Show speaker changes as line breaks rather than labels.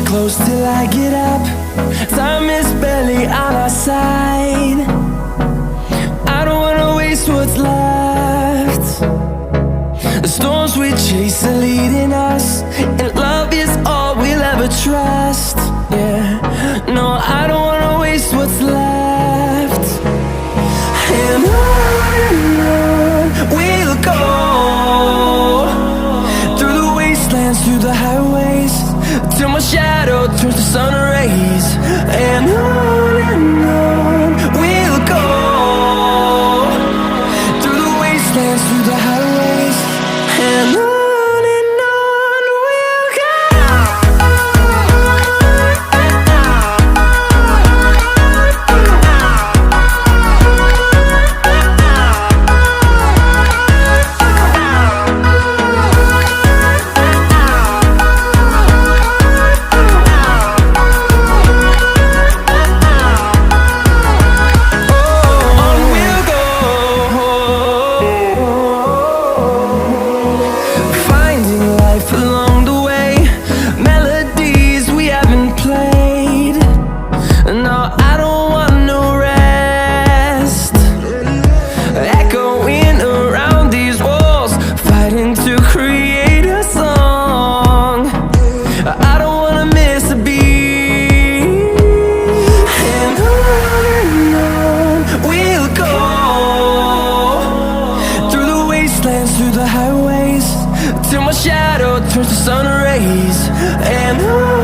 close till I get up. Time is barely on our side. I don't wanna waste what's left. The storms we chase are leading us, and love is all we'll ever trust. Yeah, no, I don't wanna waste what's left. And on we'll go, through the wastelands, through the highways, till my shadow turns to sun rays. And on we'll go, through the wastelands, through the highways, and on we'll go. Through the highways, till my shadow turns to sun rays. And on